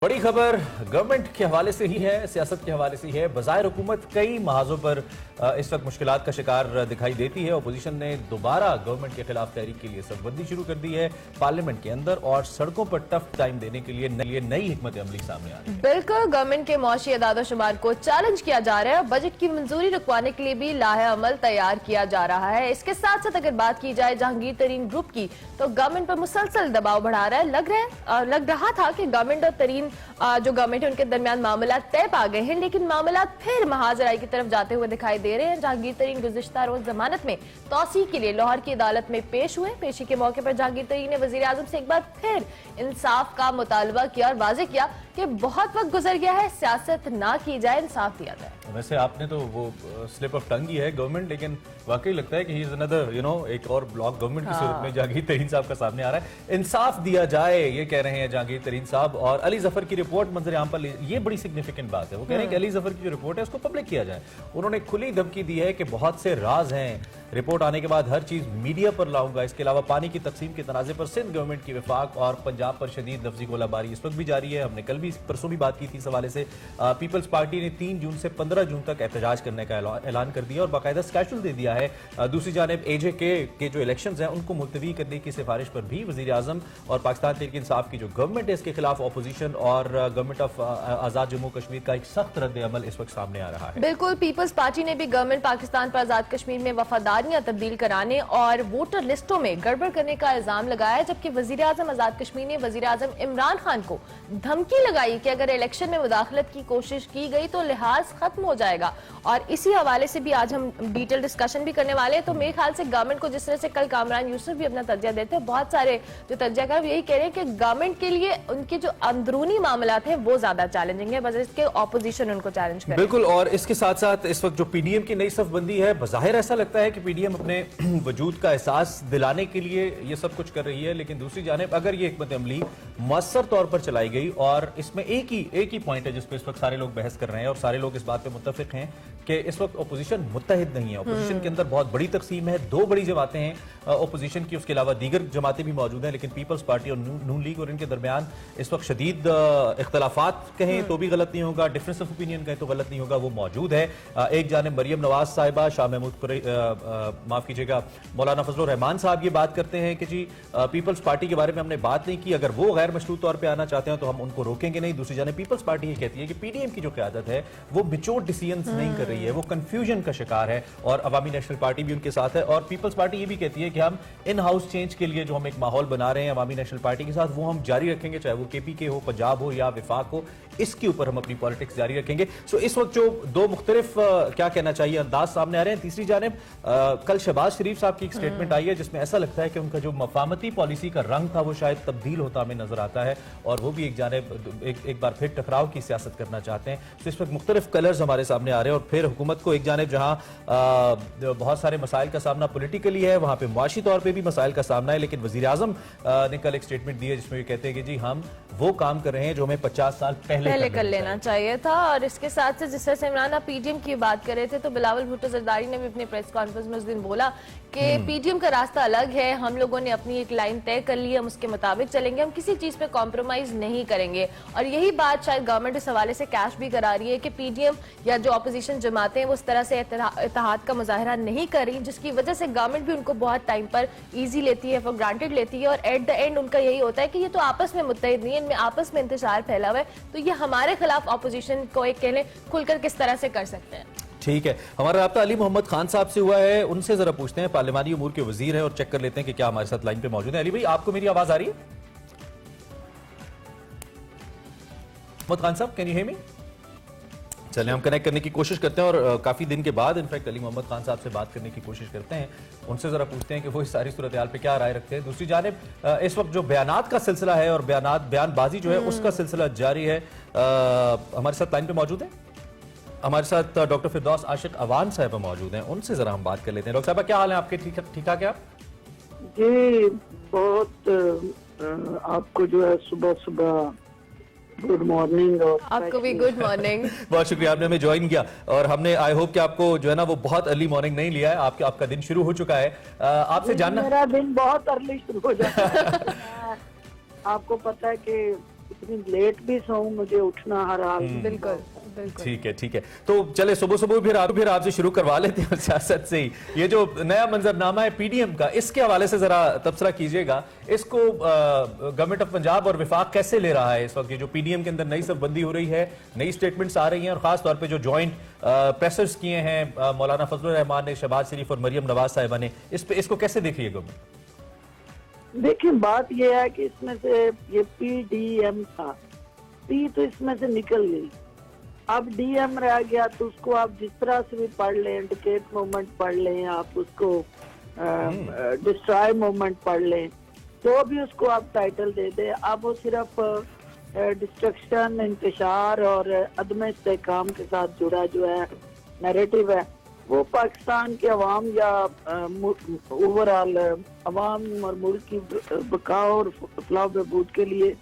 बड़ी खबर गवर्नमेंट के हवाले से ही है, सियासत के हवाले से ही है। बज़ाहिर हुकूमत कई महाजों पर इस वक्त मुश्किलात का शिकार दिखाई देती है। अपोजिशन ने दोबारा गवर्नमेंट के खिलाफ तहरीक के लिए सरबंदी शुरू कर दी है पार्लियामेंट के अंदर, और सड़कों पर टफ टाइम देने के लिए नई हिकमत अमली सामने आ रही है। बिल्कुल, गवर्नमेंट के मौशी अदाद शुमार को चैलेंज किया जा रहा है। बजट की मंजूरी रुकवाने के लिए भी लाहे अमल तैयार किया जा रहा है। इसके साथ साथ अगर बात की जाए जहांगीर तरीन ग्रुप की, तो गवर्नमेंट पर मुसलसल दबाव बढ़ा रहा है। लग रहा था कि गवर्नमेंट और तरीन जो गवर्नमेंट है उनके दरमियान मामला तय पा गए हैं, लेकिन मामला फिर महाजराई की तरफ जाते हुए दिखाई दे रहे हैं। जहांगीर तरीन गुज़िश्ता रोज जमानत में तौसीह के लिए लाहौर की अदालत में पेश हुए। पेशी के मौके पर जहांगीर तरीन ने वज़ीर आज़म से एक बार फिर इंसाफ का मुतालबा किया और वाज़ेह किया कि बहुत वक्त गुजर गया है, सियासत ना की जाए, इंसाफ दिया जाए। वैसे आपने तो वो स्लिप ऑफ टंग ही है गवर्नमेंट, लेकिन वाकई लगता है कि ही इज अनदर एक और ब्लॉक गवर्नमेंट की सूरत में जहांगीर तरीन साहब का सामने आ रहा है। इंसाफ दिया जाए, ये कह रहे हैं जहांगीर तरीन साहब। और अली जफर की रिपोर्ट मंजर आम पर, ये बड़ी सिग्निफिकेंट बात है। वो कह रहे हैं कि अली जफर की जो रिपोर्ट है उसको पब्लिक किया जाए। उन्होंने खुली धमकी दी है कि बहुत से राज हैं, रिपोर्ट आने के बाद हर चीज मीडिया पर लाऊंगा। इसके अलावा पानी की तकसीम के तनाज़े पर सिंध गवर्नमेंट की वफाक और पंजाब पर शदीद लफ्जी गोलाबारी इस वक्त भी जारी है। हमने कल भी परसों भी बात की थी इस हवाले से। पीपल्स पार्टी ने 3 जून से 15 जून तक एहतजाज करने का ऐलान कर दिया और बाकायदा स्केड्यूल दे दिया है। दूसरी जानिब AJK के जो इलेक्शंस हैं उनको मुलतवी करने की सिफारिश पर भी वज़ीर आज़म और पाकिस्तान तहरीक इंसाफ की जो गवर्नमेंट है इसके खिलाफ अपोजिशन और गवर्नमेंट ऑफ आज़ाद जम्मू कश्मीर का एक सख्त रद्द अमल इस वक्त सामने आ रहा है। बिल्कुल, पीपल्स पार्टी ने भी गवर्नमेंट पाकिस्तान पर आजाद कश्मीर में वफादारियां तब्दील कराने और वोटर लिस्टों में गड़बड़ करने का इल्जाम लगाया, जबकि वज़ीर आज़म आजाद कश्मीर ने वज़ीर आज़म इमरान खान को धमकी लगाई कि अगर इलेक्शन में मुदाखलत की कोशिश की गई तो लिहाज खत्म हो जाएगा। और इसी हवाले से भी आज हम डिटेल डिस्कशन भी करने वाले हैं। तो मेरे ख्याल से गवर्नमेंट को जिस तरह से कल कामरान यूसुफ भी अपना तज्जिया देते हैं, बहुत सारे जो तज्जियाकार यही कह रहे हैं कि गवर्नमेंट के लिए उनके जो अंदरूनी मामला थे वो ज्यादा चैलेंजिंग है, बस इसके ऑपोजिशन उनको चैलेंज करे। बिल्कुल, और इसके साथ साथ इस वक्त जो PDM की नई सफबंदी है, बज़ाहिर ऐसा लगता है कि PDM अपने वजूद का एहसास दिलाने के लिए ये सब कुछ कर रही है, लेकिन दूसरी जानिब अगर ये हिकमत अमली मौसर तौर पर चलाई गई, और इसमें एक ही पॉइंट है जिस पे इस वक्त सारे लोग बहस कर रहे हैं और सारे लोग इस बात पे मुत्तफिक हैं कि इस वक्त अपोजिशन मुत्तहिद नहीं है। अपोजिशन के अंदर बहुत बड़ी तकसीम है, 2 बड़ी जमातें हैं अपोजिशन की, उसके अलावा दीगर जमातें भी मौजूद हैं, लेकिन पीपल्स पार्टी और नून लीग और इनके दरमियान इस वक्त शदीद इख्तलाफात कहें तो भी गलत नहीं होगा, डिफरेंस ऑफ ओपिनियन कहें तो गलत नहीं होगा, वो मौजूद है। एक जानिब मरियम नवाज साहिबा, शाह महमूद माफ कीजिएगा मौलाना फजलुर रहमान साहब ये बात करते हैं कि जी पीपल्स पार्टी के बारे में हमने बात नहीं की, अगर वो गैर मशरूत तौर पर आना चाहते हैं तो हम उनको रोकेंगे नहीं। दूसरी जानिब पीपल्स पार्टी ये कहती है कि PDM की जो क़यादत है वो मैच्योर डिसीजंस नहीं कर रही है, वो कंफ्यूजन का शिकार है, और अवामी नेशनल पार्टी भी उनके साथ है। और पीपल्स पार्टी ये भी कहती है कि हम इन हाउस चेंज के लिए जो हम एक माहौल बना रहे हैं अवामी नेशनल पार्टी के साथ, वो हम जारी रखेंगे, चाहे वो KPK हो, पंजाब हो या विफाक हो, इसके ऊपर हम अपनी पॉलिटिक्स जारी रखेंगे। सो इस वक्त जो 2 मुख्तलिफ क्या कहना चाहिए अंदाज सामने आ रहे हैं। तीसरी जानिब कल शहबाज शरीफ साहब की एक स्टेटमेंट आई है जिसमें ऐसा लगता है कि उनका जो मफामती पॉलिसी का रंग था वो शायद तब्दील होता हमें नजर आता है, और वो भी एक जानिब एक बार फिर टकराव की सियासत करना चाहते हैं। तो इस वक्त मुख्तलिफ कलर्स हमारे सामने आ रहे हैं, और फिर हुकूमत को एक जानिब जहाँ बहुत सारे मसाइल का सामना पॉलिटिकली है, वहाँ पे मुआशी तौर पर भी मसाइल का सामना है, लेकिन वज़ीर आज़म ने कल एक स्टेटमेंट दी है जिसमें कहते हैं कि जी हम वो काम कर रहे हैं जो हमें 50 साल पहले कर लेना चाहिए था। और इसके साथ से जिस तरह से इमरान आप PDM की बात कर रहे थे, तो बिलावल भुट्टो जरदारी ने भी अपने प्रेस कॉन्फ्रेंस में उस दिन बोला कि PDM का रास्ता अलग है, हम लोगों ने अपनी एक लाइन तय कर ली, हम उसके मुताबिक चलेंगे, हम किसी चीज पे कॉम्प्रोमाइज नहीं करेंगे। और यही बात शायद गवर्नमेंट इस हवाले से कैश भी करा रही है कि PDM या जो अपोजिशन जमातें हैं वो इस तरह से इत्तेहाद का मुजाहरा नहीं कर रही, जिसकी वजह से गवर्नमेंट भी उनको बहुत टाइम पर ईजी लेती है, फॉर ग्रांटेड लेती है, और एट द एंड उनका यही होता है कि ये तो आपस में मुत्तहिद नहीं है, इनमें आपस में इंतशार फैला हुआ है, तो ये हमारे खिलाफ अपोजिशन को एक कहने खुलकर किस तरह से कर सकते हैं। ठीक है, हमारा राब्ता अली मोहम्मद खान साहब से हुआ है, उनसे जरा पूछते हैं, पार्लिमानी उमूर के वजीर हैं, और चेक कर लेते हैं कि क्या हमारे साथ लाइन पे मौजूद है। अली भाई, आपको मेरी आवाज आ रही है? मोहम्मद खान साहब, कैन यू हियर मी? चलिए हम कनेक्ट करने की कोशिश करते हैं, और काफी दिन के बाद इनफैक्ट अली मोहम्मद खान साहब से बात करने की कोशिश करते हैं, उनसे जरा पूछते हैं कि वो इस सारी सूरत हाल पे क्या राय रखते हैं। दूसरी जानिब इस वक्त जो बयानात का सिलसिला है और बयानबाजी जो है उसका सिलसिला जारी है। हमारे साथ लाइन पे मौजूद है, हमारे साथ डॉक्टर फिरदौस आशिक अवान साहब मौजूद हैं, उनसे जरा हम बात कर लेते हैं। डॉक्टर साहब, क्या हाल है आपके? ठीक ठाक है आप? जी बहुत आपको जो है सुबह सुबह गुड मॉर्निंग, और आपको भी गुड मॉर्निंग। बहुत शुक्रिया, आपने हमें ज्वाइन किया, और हमने आई होप कि आपको जो है ना वो बहुत अर्ली मॉर्निंग नहीं लिया है, आपका दिन शुरू हो चुका है। आपसे जानना, मेरा दिन बहुत अर्ली शुरू हो जाता है। आपको पता है कि इतनी लेट भी सोऊं, मुझे उठना हर हाल में। बिल्कुल बिल्कुल। ठीक है। तो चले सुबह सुबह फिर आपसे शुरू करवा लेते हैं सियासत से ही। ये जो नया मंजरनामा है पीडीएम का, इसके हवाले से जरा तबसरा कीजिएगा। इसको गवर्नमेंट ऑफ पंजाब और विफाक कैसे ले रहा है इस वक्त? ये जो पीडीएम के अंदर नई सरबंदी हो रही है, नई स्टेटमेंट्स आ रही हैं, और खास तौर पे जो जॉइंट प्रेसर्स किए हैं मौलाना फजलुर रहमान ने, शहबाज शरीफ और मरियम नवाज साहिबा ने, इसको कैसे देख रही है गवर्नमेंट? देखिए, बात यह है कि इसमें से ये पीडीएम था, पी तो इसमें से निकल गई, अब डीएम रह गया, तो उसको आप जिस तरह से भी पढ़ लें, इंडिकेट मूवमेंट पढ़ लें, आप उसको डिस्ट्रॉय मूवमेंट पढ़ लें, तो भी उसको आप टाइटल दे दें, अब वो सिर्फ डिस्ट्रक्शन, इंतशार और अदम इस्तेहकाम के साथ जुड़ा जो है नैरेटिव है, वो पाकिस्तान के अवाम या ओवरऑल अवाम और मुल्क की बका और फलाह बहबूद के लिए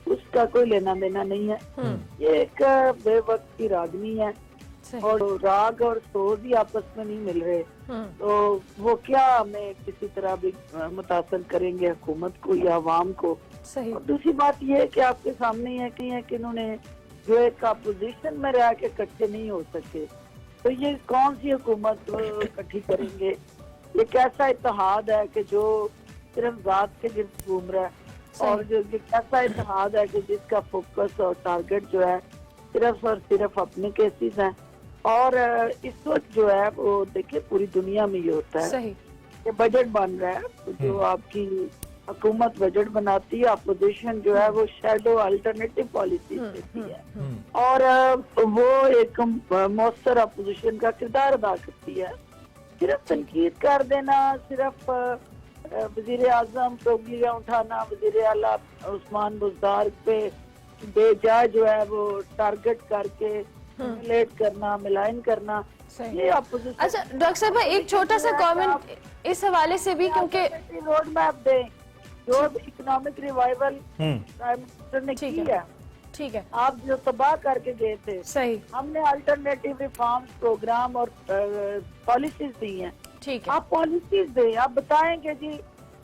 उसका कोई लेना देना नहीं है। ये एक बेवक्त की रागनी है, और राग और सोज ही आपस में नहीं मिल रहे, तो वो क्या हमें किसी तरह भी मुतासर करेंगे हुकूमत को या अवाम को। सही। और दूसरी बात ये है कि आपके सामने ये कि है कि इन्होंने जो एक अपोजिशन में रह के इकट्ठे नहीं हो सके, तो ये कौन सी हुकूमत इकट्ठी करेंगे? ये कैसा इत्तेहाद है कि जो सिर्फ जात के गिर्द घूम रहा है, और जो ये कैसा इत्तेहाद है कि जिसका फोकस और टारगेट जो है सिर्फ और सिर्फ अपने केसेस हैं। और इस वक्त जो है वो देखिए पूरी दुनिया में ये होता है। सही। ये बजट बन रहा है, तो जो आपकी हुकूमत बजट बनाती है, अपोजिशन जो है वो शैडो अल्टरनेटिव पॉलिसी देती है, और वो एक मौसर अपोजिशन का किरदार अदा करती है। सिर्फ तनकीद कर देना, सिर्फ वजीर आजम पे उंगलियां उठाना, वजीर आला उस्मान बुज़दार पे बेजा जो है वो टारगेट करके लेट करना, मिलाइन करना, ये अपोजिशन। अच्छा डॉक्टर साहब, एक छोटा सा कमेंट इस हवाले से भी, क्योंकि रोड मैप दें जो इकोनॉमिक रिवाइवल प्राइम मिनिस्टर ने की है। ठीक है। आप जो तबाह करके गए थे, सही। हमने अल्टरनेटिव रिफॉर्म्स प्रोग्राम और पॉलिसीज दी हैं। ठीक है। आप पॉलिसीज दें, आप बताएंगे जी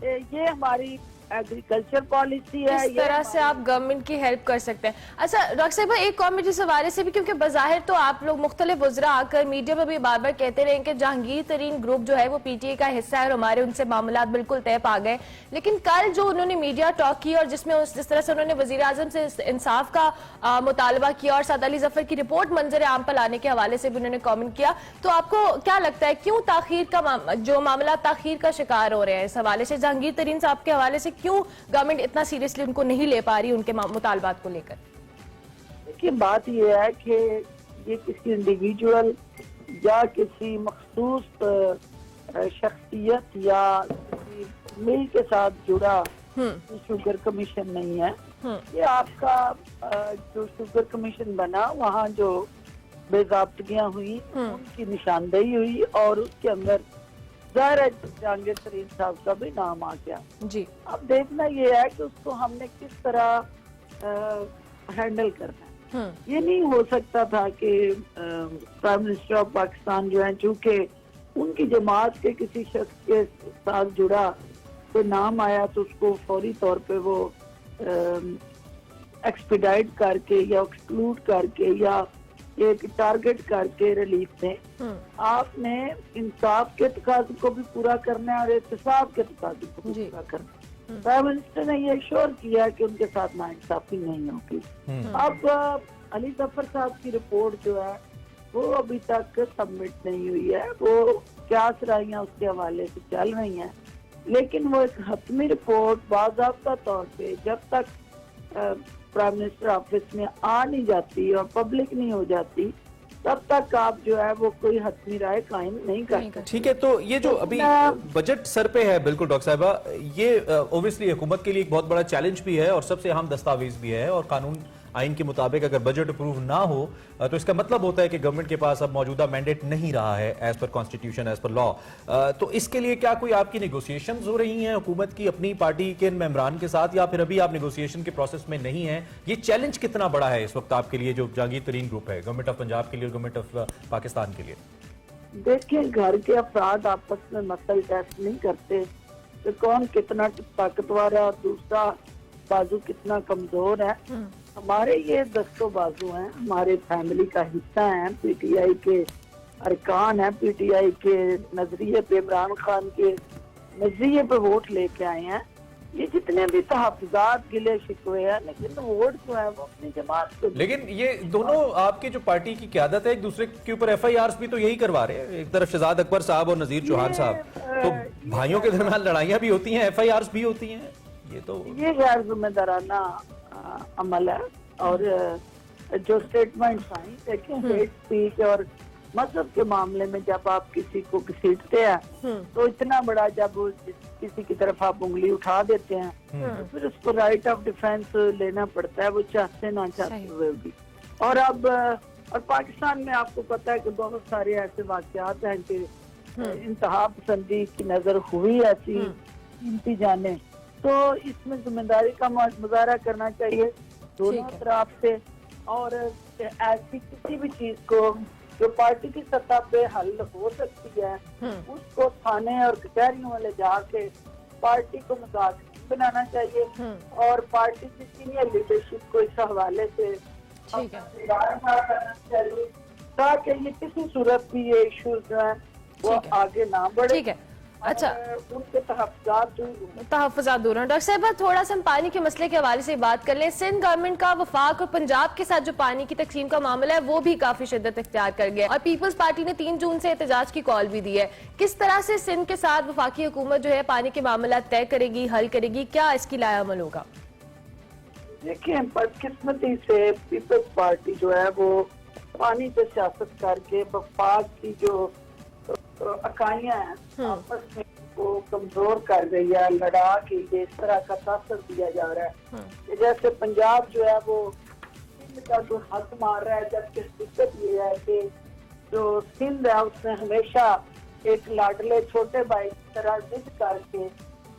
ये हमारी एग्रीकल्चर पॉलिसी है, इस तरह से आप गवर्नमेंट की हेल्प कर सकते हैं। अच्छा डॉक्टर साहब, एक कमेंट इस हवाले से भी, क्योंकि बज़ाहिर तो आप लोग मुख्तलिफ वज़रा आकर मीडिया में भी बार बार कहते रहे कि जहांगीर तरीन ग्रुप जो है वो पीटीए का हिस्सा है और हमारे उनसे मामलात बिल्कुल तय पा गए, लेकिन कल जो उन्होंने मीडिया टॉक की और जिसमें जिस तरह से उन्होंने वज़ीर आज़म से इंसाफ का मुतालबा किया और साद अली ज़फ़र की रिपोर्ट मंजर आम पर लाने के हवाले से भी उन्होंने कॉमेंट किया, तो आपको क्या लगता है क्यों ताखीर का जो मामला ताखीर का शिकार हो रहे हैं? इस हवाले से जहांगीर तरीन साहब के हवाले से क्यों गवर्नमेंट इतना सीरियसली उनको नहीं ले पा रही उनके मुतालबात को लेकर? देखिए, बात यह है कि ये किसी इंडिविजुअल या किसी मखसूस शख्सियत या किसी मिल के साथ जुड़ा शुगर कमीशन नहीं है। ये आपका जो शुगर कमीशन बना, वहाँ जो बेज़ाब्तगियां हुई उनकी निशानदेही हुई, और उसके अंदर जहांगीर तरीन साहब का भी नाम आ गया जी। अब देखना ये है कि उसको हमने किस तरह हैंडल करना है। ये नहीं हो सकता था कि प्राइम मिनिस्टर ऑफ पाकिस्तान जो है, चूंकि उनकी जमात के किसी शख्स के साथ जुड़ा कोई नाम आया, तो उसको फौरी तौर पे वो एक्सपीडाइट करके या एक्सक्लूड करके या एक टारगेट करके रिलीफ दें। आपने इंसाफ के तकाज़े को भी पूरा करना है और एहतसाब के तकाज़े को भी पूरा करना है। प्राइम मिनिस्टर ने ये श्योर किया कि उनके साथ नाइंसाफी नहीं होगी। अब अली ज़फ़र साहब की रिपोर्ट जो है वो अभी तक सबमिट नहीं हुई है, वो क्या सराहियां उसके हवाले से चल रही हैं, लेकिन वो एक हतमी रिपोर्ट बाज़ाब्ता तौर पे जब तक प्राइम मिनिस्टर ऑफिस में आ नहीं जाती और पब्लिक नहीं हो जाती, तब तक आप जो है वो कोई हतमी राय कायम नहीं कर सकते। ठीक है, तो ये जो अभी बजट सर पे है, बिल्कुल डॉक्टर साहिबा, ये ओब्वियसली हुकूमत के लिए एक बहुत बड़ा चैलेंज भी है और सबसे अहम दस्तावेज भी है, और कानून आइन के मुताबिक अगर बजट अप्रूव ना हो तो इसका मतलब होता है कि गवर्नमेंट के पास अब मौजूदा मैंडेट नहीं रहा है as per constitution, as per law. तो इसके लिए क्या कोई आपकी नेगोशिएशंस हो रही हैं हुकूमत की अपनी पार्टी के मेंबरान के साथ, या फिर अभी आप नेगोशिएशन के प्रोसेस में नहीं है? ये चैलेंज कितना बड़ा है इस वक्त आपके लिए, जो जहांगीर तरीन ग्रुप है, गवर्नमेंट ऑफ पंजाब के लिए, गवर्नमेंट ऑफ पाकिस्तान के लिए? देखिए, घर के अफराद आपस में मसल टेस्ट नहीं करते कि कौन कितना ताकतवर है और दूसरा बाजू कितना कमजोर है। हमारे ये दस्तों बाजू हैं, हमारे फैमिली का हिस्सा हैं, पीटीआई के अरकान है, पीटीआई के नजरिए पे, इमरान खान के नजरिए पे वोट लेके आए हैं। ये जितने भी तहफुजात गिले शिकवे हैं, लेकिन वोट जो है वो अपनी जमात को। लेकिन ये दोनों आपकी जो पार्टी की क़यादत है एक दूसरे के ऊपर FIRs भी तो यही करवा रहे हैं। एक तरफ शहजाद अकबर साहब और नजीर चौहान साहब, तो भाइयों के दरमियान लड़ाइयाँ भी होती हैं, FIRs भी होती हैं। ये गैर जिम्मेदाराना अमल है। और जो स्टेटमेंट्स आई, देखिए हेट स्पीच और मजहब के मामले में जब आप किसी को घसीटते हैं तो इतना बड़ा, जब किसी की तरफ आप उंगली उठा देते हैं तो फिर उसको राइट ऑफ डिफेंस लेना पड़ता है, वो चाहते ना चाहते हुए भी। और अब और पाकिस्तान में आपको पता है कि बहुत सारे ऐसे वाकयात हैं कि इंतहा पसंदी की नजर हुई ऐसी कीमती जाने, तो इसमें जिम्मेदारी का मुजाहरा करना चाहिए दोनों तरफ से। और ऐसी किसी भी चीज को जो पार्टी की सतह पे हल हो सकती है उसको थाने और कचहरियों में ले जाके पार्टी को मजाक बनाना चाहिए और पार्टी की सीनियर लीडरशिप को इस हवाले से करना चाहिए ताकि ये किसी सूरत भी ये इश्यूज जो है वो आगे ना बढ़े। ठीक है, अच्छा, उनके तहफ्फुज़ात दूर हैं। डॉक्टर साहब, थोड़ा सा हम पानी के मसले के हवाले से बात कर लें। सिंध गवर्नमेंट का वफाक और पंजाब के साथ जो पानी की तकसीम का मामला है वो भी काफी शिद्दत इख्तियार कर गया और पीपल्स पार्टी ने 3 जून से एहतजाज की कॉल भी दी है। किस तरह से सिंध के साथ वफाकी हुकूमत जो है पानी के मामला तय करेगी, हल करेगी, क्या इसकी लायामल होगा? देखिए, बदकिस्मती से पीपल्स पार्टी जो है वो पानी पे सियासत करके वफाक की जो इकाइयां हैं आपस में वो कमजोर कर गई है, लड़ा के इस तरह का तासर दिया जा रहा है। जैसे पंजाब जो है वो सिंध का जो हक मार रहा है, जबकि दिक्कत ये है कि जो सिंध है उसने हमेशा एक लाडले छोटे भाई की तरह जिद करके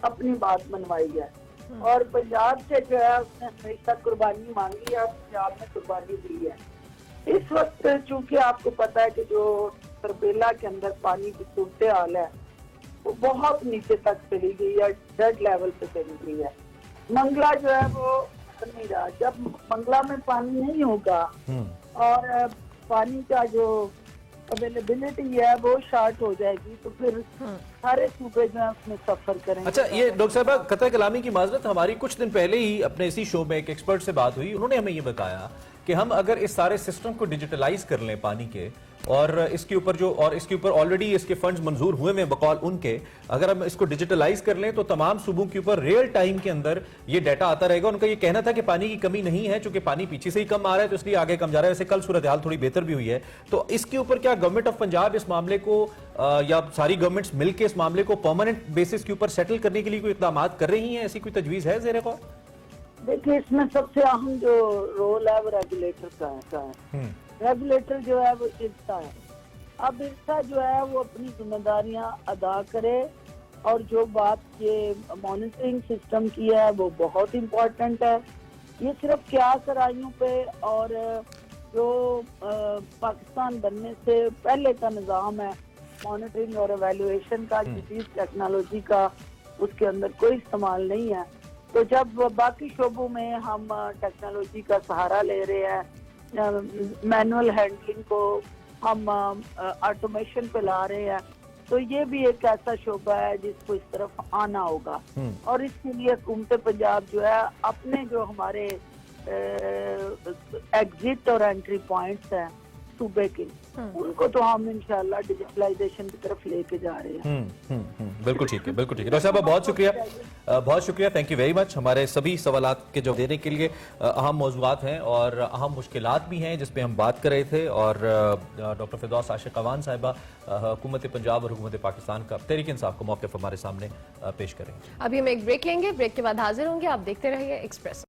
अपनी बात मनवाई है और पंजाब से जो है उसने हमेशा कुर्बानी मांगी है, पंजाब ने कुर्बानी दी है। इस वक्त चूंकि आपको पता है कि जो तरबेला के अंदर पानी की सूरत हाल है वो बहुत नीचे तक चली गई है, डेड लेवल पे चली गई है। मंगला जो है वो नहीं रहा, जब मंगला में पानी नहीं होगा और पानी का जो अवेलेबिलिटी है वो शार्ट हो जाएगी तो फिर सारे सूबे जो है उसमें सफर करेंगे। अच्छा, ये डॉक्टर साहब कतई कलामी की माजरत, हमारी कुछ दिन पहले ही अपने इसी शो में एक एक्सपर्ट से बात हुई, उन्होंने हमें ये बताया कि हम अगर इस सारे सिस्टम को डिजिटलाइज कर लें पानी के और इसके ऊपर ऑलरेडी इसके फंड्स मंजूर हुए में बकौल उनके, अगर हम इसको डिजिटलाइज कर लें तो तमाम सूबों के ऊपर रियल टाइम के अंदर ये डाटा आता रहेगा। उनका ये कहना था कि पानी की कमी नहीं है, चूंकि पानी पीछे से ही कम आ रहा है तो इसलिए आगे कम जा रहा है। वैसे कल सूरत हाल थोड़ी बेहतर भी हुई है, तो इसके ऊपर क्या गवर्नमेंट ऑफ पंजाब इस मामले को या सारी गवर्नमेंट्स मिलकर इस मामले को परमानेंट बेसिस के ऊपर सेटल करने के लिए कोई इक़दाम कर रही हैं? ऐसी कोई तजवीज है ज़ेरे गौर? देखिए, इसमें सबसे अहम जो रोल है वो रेगुलेटर का है। रेगुलेटर जो है वो इर्सा है। अब इर्सा जो है वो अपनी जिम्मेदारियां अदा करे और जो बात ये मॉनिटरिंग सिस्टम की है वो बहुत इम्पोर्टेंट है। ये सिर्फ क्या कराइयों पे और जो पाकिस्तान बनने से पहले का निज़ाम है मॉनिटरिंग और एवेल्युएशन का, जदीद टेक्नोलॉजी का, उसके अंदर कोई इस्तेमाल नहीं है। तो जब बाकी शोबों में हम टेक्नोलॉजी का सहारा ले रहे हैं, मैनुअल हैंडलिंग को हम ऑटोमेशन पे ला रहे हैं, तो ये भी एक ऐसा शोबा है जिसको इस तरफ आना होगा। और इसके लिए हुकूमत पंजाब जो है अपने जो हमारे एग्जिट और एंट्री पॉइंट्स हैं सूबे के, उनको तो हम इंशाल्लाह डिजिटलाइजेशन की तरफ लेके जा रहे हैं। बिल्कुल ठीक है, बिल्कुल ठीक है। डॉक्टर साहब बहुत शुक्रिया, थैंक यू वेरी मच। हमारे सभी सवालात के जवाब देने के लिए अहम मौज़ूआत हैं और अहम मुश्किलात भी हैं जिस पे हम बात कर रहे थे और डॉक्टर फिरदौस आशिक अवान साहिबा हुकूमत पंजाब और हुकूमत पाकिस्तान का तहरीक इंसाफ को मौक़िफ़ हमारे सामने पेश करेंगे। अभी हम एक ब्रेक लेंगे, ब्रेक के बाद हाजिर होंगे। आप देखते रहिए एक्सप्रेस।